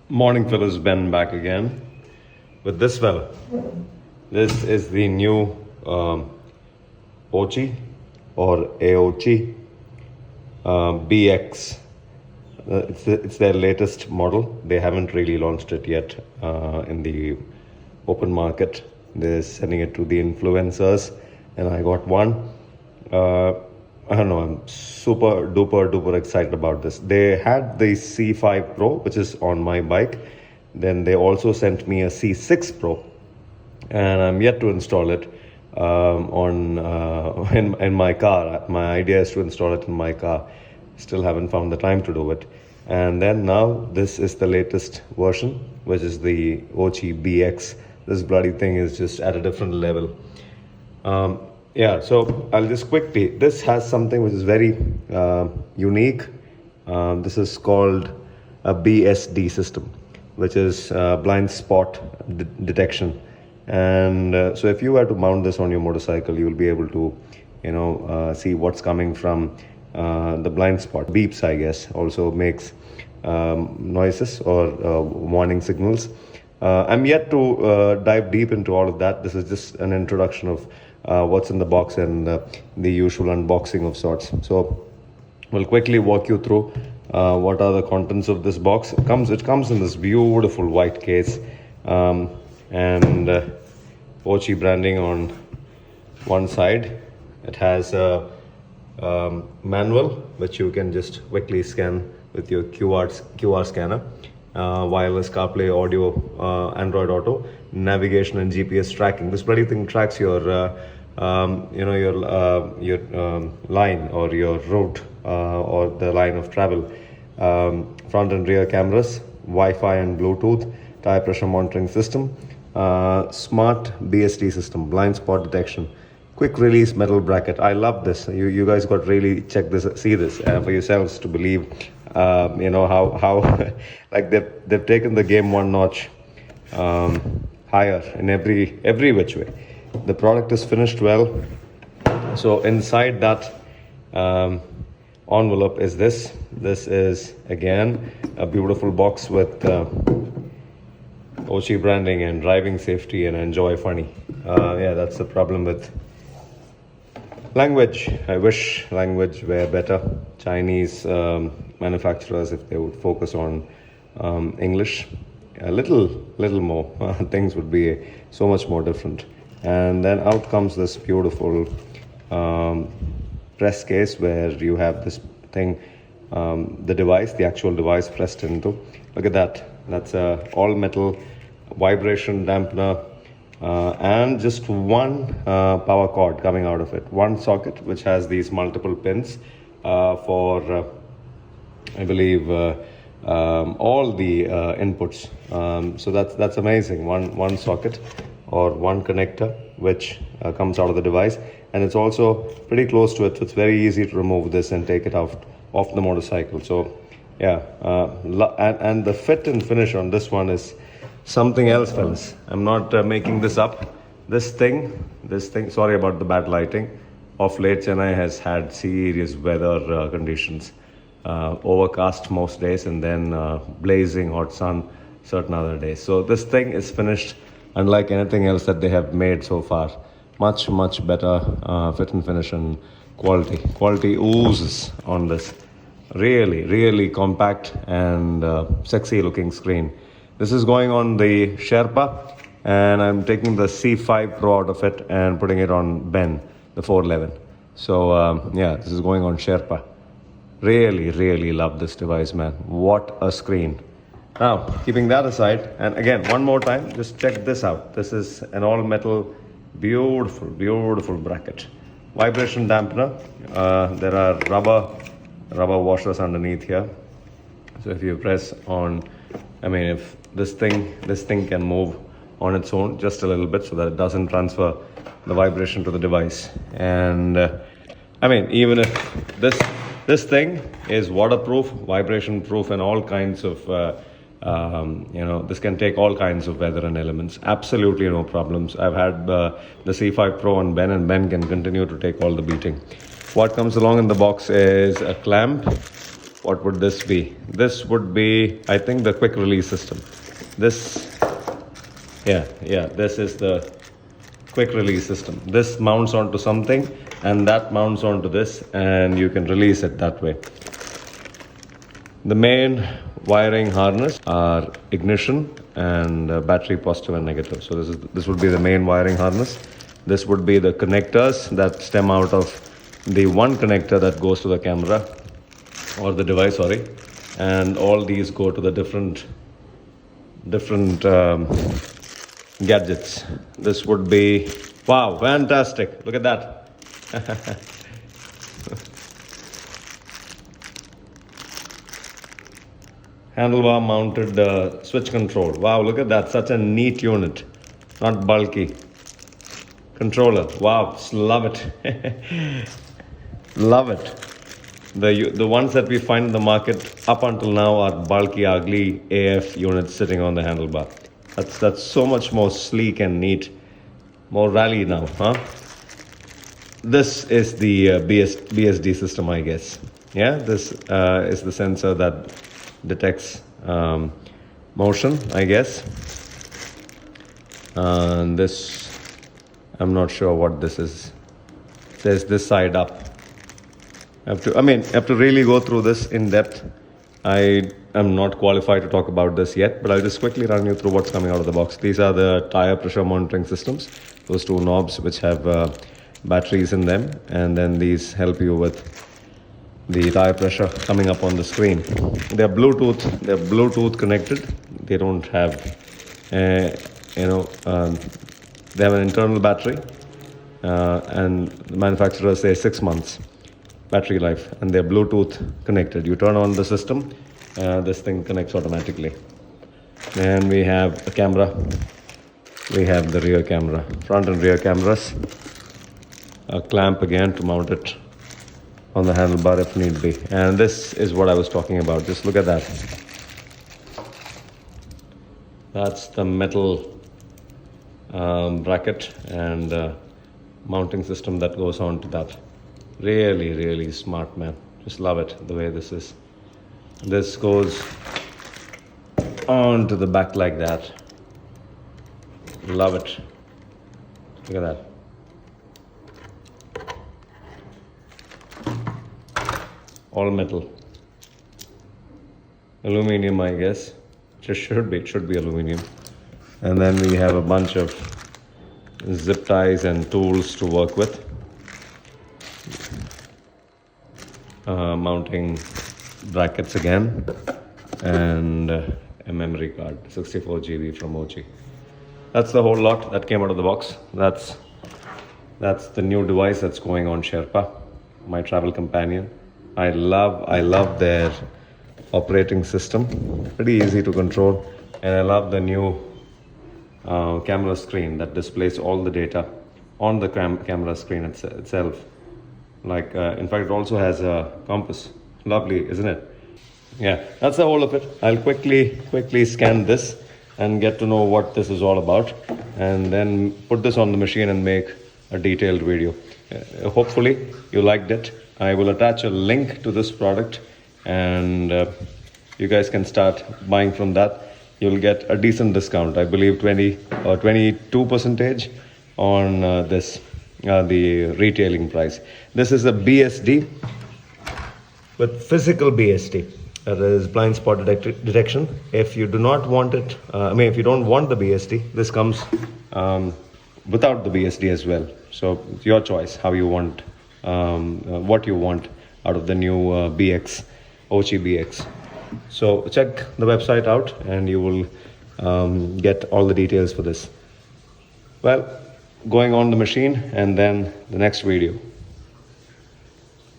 Morning, fellas. Ben back again with this fella. This is the new OCCI or AOOCCI BX. It's their latest model. They haven't really launched it yet in the open market. They're sending it to the influencers, and I got one. I don't know, I'm super duper excited about this. They had the C5 Pro, which is on my bike. Then they also sent me a C6 Pro, and I'm yet to install it in my car. My idea is to install it in my car. Still haven't found the time to do it. And then now this is the latest version, which is the OCCI BX. This bloody thing is just at a different level. Yeah, so I'll just quickly, this has something which is very unique. This is called a BSD system, which is blind spot detection. And so if you were to mount this on your motorcycle, you will be able to, see what's coming from the blind spot. Beeps, I guess, also makes noises or warning signals. I'm yet to dive deep into all of that. This is just an introduction of what's in the box and the usual unboxing of sorts. So we'll quickly walk you through what are the contents of this box. It comes in this beautiful white case and OCCI branding on one side. It has a manual which you can just quickly scan with your QR scanner. Wireless CarPlay, audio, Android Auto, navigation and GPS tracking. This bloody thing tracks your line or your route or the line of travel. Front and rear cameras, Wi-Fi and Bluetooth, tire pressure monitoring system, smart BSD system, blind spot detection, quick release metal bracket. I love this. You guys got really see this for yourselves to believe. How like they've taken the game one notch higher in every which way. The product is finished well. So inside that envelope is this. This is again a beautiful box with OCCI branding and driving safety and enjoy funny. Yeah, that's the problem with language. I wish language were better. Chinese manufacturers, if they would focus on English a little more, things would be so much more different. And then out comes this beautiful press case where you have this thing, the actual device pressed into. Look at that. That's a all metal vibration dampener. And just one power cord coming out of it. One socket which has these multiple pins for, I believe, all the inputs. So that's amazing. One socket or one connector which comes out of the device, and it's also pretty close to it. So it's very easy to remove this and take it off the motorcycle. So yeah, and the fit and finish on this one is something else, fellas. I'm not making this up. This thing, sorry about the bad lighting. Of late, Chennai has had serious weather conditions. Overcast most days, and then blazing hot sun certain other days. So this thing is finished unlike anything else that they have made so far. Much better fit and finish and quality oozes on this. Really compact and sexy looking screen. This is going on the Sherpa, and I'm taking the C5 Pro out of it and putting it on Ben, the 411. So yeah, this is going on Sherpa. Really love this device, man. What a screen. Now, keeping that aside, and again, one more time, just check this out. This is an all metal, beautiful bracket. Vibration dampener. There are rubber washers underneath here. So if you press on, if this thing can move on its own just a little bit so that it doesn't transfer the vibration to the device. And even if this thing is waterproof, vibration proof, and all kinds of this can take all kinds of weather and elements. Absolutely no problems. I've had the C5 Pro and Ben can continue to take all the beating. What comes along in the box is a clamp What would this be? This would be, I think, the quick release system. This, yeah, this is the quick release system. This mounts onto something and that mounts onto this, and you can release it that way. The main wiring harness are ignition and battery positive and negative. So this would be the main wiring harness. This would be the connectors that stem out of the one connector that goes to the camera or the device, sorry, and all these go to the different gadgets. This would be, wow, fantastic. Look at that. Handlebar mounted switch control. Wow, look at that. Such a neat unit. Not bulky. Controller. Wow, just love it. Love it. The ones that we find in the market up until now are bulky, ugly AF units sitting on the handlebar. That's so much more sleek and neat. More rally now, huh? This is the BSD system, I guess. Yeah, this is the sensor that detects motion, I guess. And this, I'm not sure what this is. It says this side up. I have to really go through this in depth. I am not qualified to talk about this yet, but I'll just quickly run you through what's coming out of the box. These are the tire pressure monitoring systems. Those two knobs which have batteries in them, and then these help you with the tire pressure coming up on the screen. They're Bluetooth connected. They don't have, they have an internal battery, and the manufacturers say 6 months battery life, and they're Bluetooth connected. You turn on the system, this thing connects automatically. And we have a camera. We have the rear camera, front and rear cameras. A clamp again to mount it on the handlebar if need be. And this is what I was talking about. Just look at that. That's the metal bracket and mounting system that goes on to that. Really, really smart, man. Just love it, the way this is. This goes on to the back like that. Love it. Look at that. All metal. Aluminium, I guess. It should be aluminum. And then we have a bunch of zip ties and tools to work with. Mounting brackets again, and a memory card, 64 GB from AOOCCI. That's the whole lot that came out of the box. That's the new device that's going on Sherpa, my travel companion. I love their operating system, pretty easy to control, and I love the new camera screen that displays all the data on the camera screen itself. Like, in fact, it also has a compass. Lovely, isn't it? Yeah, that's the whole of it. I'll quickly scan this and get to know what this is all about, and then put this on the machine and make a detailed video. Hopefully you liked it. I will attach a link to this product, and you guys can start buying from that. You'll get a decent discount, I believe 20 or 22% on this. The retailing price. This is a BSD with physical BSD. That is blind spot detection. If you do not want it, if you don't want the BSD, this comes without the BSD as well. So it's your choice how you want, what you want out of the new BX, AOOCCI BX. So check the website out and you will get all the details for this. Well, going on the machine and then the next video.